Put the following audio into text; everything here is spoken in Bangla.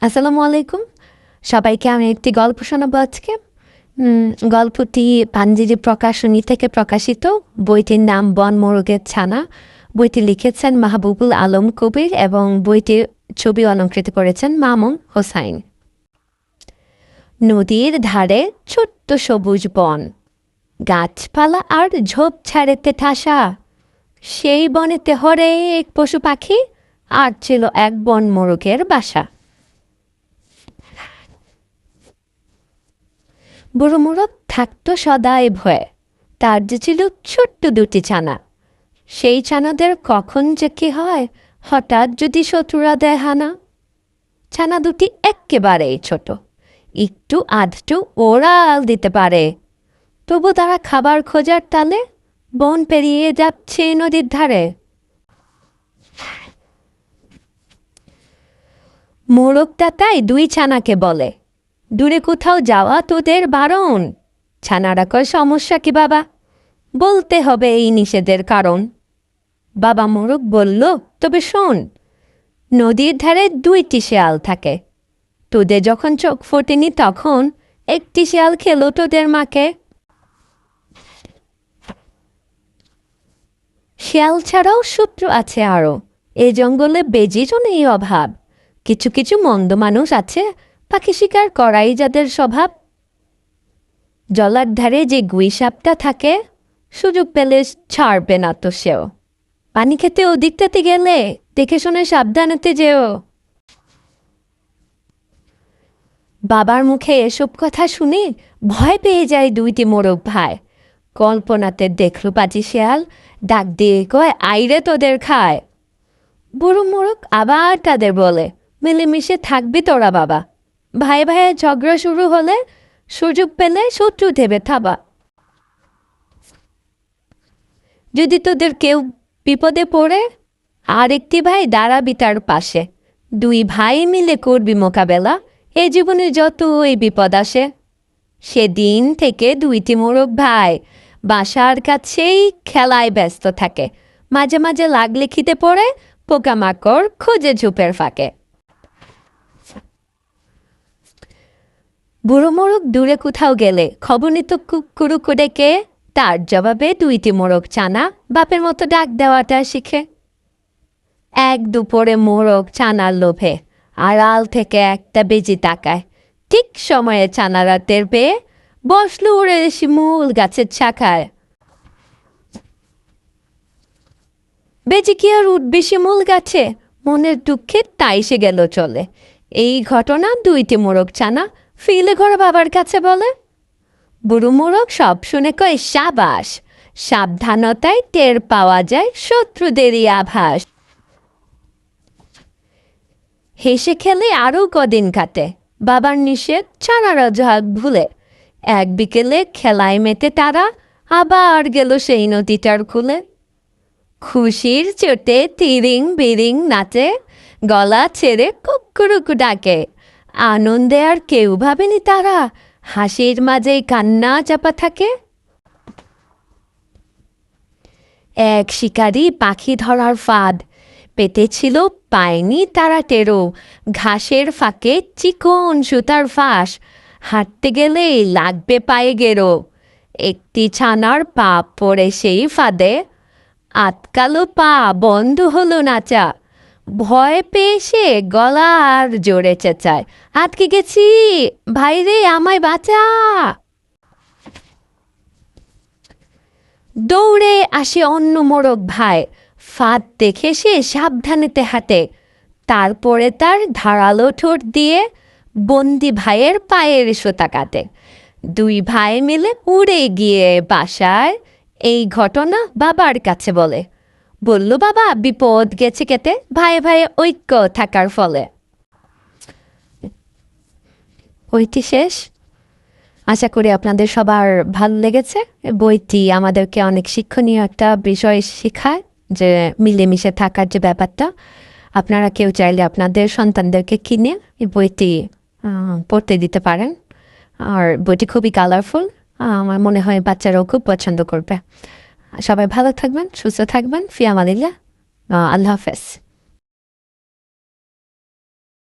আসসালামু আলাইকুম। সবাইকে আমি একটি গল্প শোনাবো আজকে। গল্পটি পাঞ্জিরি প্রকাশনী থেকে প্রকাশিত। বইটির নাম বন মোরগের ছানা। বইটি লিখেছেন মাহবুবুল আলম কবির এবং বইটির ছবি অলঙ্কৃত করেছেন মামুন হোসাইন। নদীর ধারে ছোট্ট সবুজ বন, গাছপালা আর ঝোপঝাড়েতে ঠাসা। সেই বনেতে হরেক পশু পাখি, আর ছিল এক বন মোরগের বাসা। বুড়ো মোরগ থাকতো সদাই ভয়ে। তার যে ছিল ছোট্ট দুটি ছানা। সেই ছানাদের কখন যে কি হয়, হঠাৎ যদি শত্রুরা দেয় হানা। ছানা দুটি এক্কেবারেই ছোট, একটু আধটু ওড়াল দিতে পারে। তবু তারা খাবার খোঁজার তালে বন পেরিয়ে যাচ্ছে নদীর ধারে। মোরগটা তাই দুই ছানাকে বলে, দূরে কোথাও যাওয়া তোদের বারণ। ছানারা কয়, সমস্যা কি বাবা? বলতে হবে এই নিষেধের কারণ। বাবা মোরগ বলল, তবে শোন, নদীর ধারে দুইটি শেয়াল থাকে। তোদের যখন চোখ ফোটেনি তখন একটি শেয়াল খেলো তোদের মাকে। শেয়াল ছাড়াও শত্রু আছে আরও। এ জঙ্গলে বেজিরও নেই অভাব। কিছু কিছু মন্দ মানুষ আছে, পাখি শিকার করাই যাদের স্বভাব। জলার ধারে যে গুই সাপটা থাকে, সুযোগ পেলে ছাড়বে না তো সেও। পানি খেতে ওদিকটাতে গেলে দেখে শুনে সাবধানেতে যেও। বাবার মুখে এসব কথা শুনে ভয় পেয়ে যায় দুইটি মোরগ ভাই। কল্পনাতে দেখল পাজি শেয়াল, ডাক দিয়ে কয়, আইরে তোদের খায়। বুড়ো মোরগ আবার তাদের বলে, মিলেমিশে থাকবি তোরা বাবা। ভাই ভাইয়ের ঝগড়া শুরু হলে সুযোগ পেলে শত্রু দেবে থাবা। যদি তোদের কেউ বিপদে পড়ে, আর একটি ভাই দাঁড়াবি তার পাশে। দুই ভাই মিলে করবি মোকাবেলা, এ জীবনে যত এই বিপদ আসে। সেদিন থেকে দুইটি মোরগ ভাই বাসার কাছেই খেলায় ব্যস্ত থাকে। মাঝে মাঝে লাগলে খিদে পড়ে পোকামাকড় খোঁজে ঝোপের ফাঁকে। বুড়ো মোরগ দূরে কোথাও গেলে খবর নিত কুকুরুকু ডেকে। তার জবাবে দুইটি মোরগ ছানা বাপের মতো ডাক দেওয়াটা শিখে। এক দুপুরে মোরগ ছানার লোভে আড়াল থেকে একটা বেজি তাকায়। ঠিক সময়ে ছানারা টের পেয়ে বসলো উড়ে শিমুল গাছের শাখায়। বেজি কি আর উঠবে শিমুল গাছে? মনের দুঃখে তাই সে গেল চলে। এই ঘটনা দুইটি মোরগ ছানা ফিলে ঘরে বাবার কাছে বলে। বুড়ো মোরগ সব শুনে কয়, সাবাস, সাবধানতায় টের পাওয়া যায় শত্রুদেরই আভাস। হেসে খেলে আরও কদিন কাটে, বাবার নিষেধ ছানারা ঝাঁক ভুলে। এক বিকেলে খেলায় মেতে তারা আবার গেল সেই নদীটার খুলে। খুশির চোটে তিরিং বিরিং নাচে, গলা ছেড়ে কুকুরুকু ডাকে। আনন্দে আর কেউ ভাবেনি তারা, হাসির মাঝে কান্না চাপা থাকে। এক শিকারি পাখি ধরার ফাঁদ পেতেছিল, পায়নি তারা টেরো। ঘাসের ফাঁকে চিকন সুতার ফাঁস, হাঁটতে গেলেই লাগবে পায়ে গেরো। একটি ছানার পা পড়ে সেই ফাঁদে, আটকালো পা, বন্ধ হলো নাচা। ভয় পেয়ে সে গলা আর জোরে চেঁচায়, আটকে গেছি, ভাইরে আমায় বাঁচা। দৌড়ে আসে অন্য মোরগ ভাই, ফাঁদ দেখে সে সাবধানেতে হাঁটে। তারপরে তার ধারালো ঠোঁট দিয়ে বন্দি ভাইয়ের পায়ের সুতা কাটে। দুই ভাই মিলে উড়ে গিয়ে বাসায় এই ঘটনা বাবার কাছে বলে। বলল, বাবা, বিপদ গেছে কেটে, ভাই ভাই ঐক্য থাকার ফলে। বইটি শেষ। আশা করি আপনাদের সবার ভালো লেগেছে। বইটি আমাদেরকে অনেক শিক্ষণীয় একটা বিষয় শেখায়, যে মিলেমিশে থাকার যে ব্যাপারটা। আপনারা কেউ চাইলে আপনাদের সন্তানদেরকে কিনে এই বইটি পড়তে দিতে পারেন। আর বইটি খুবই কালারফুল, আমার মনে হয় বাচ্চারাও খুব পছন্দ করবে। সবাই ভালো থাকবেন, সুস্থ থাকবেন। ফি আমানিল্লাহ। আল্লাহ হাফেজ।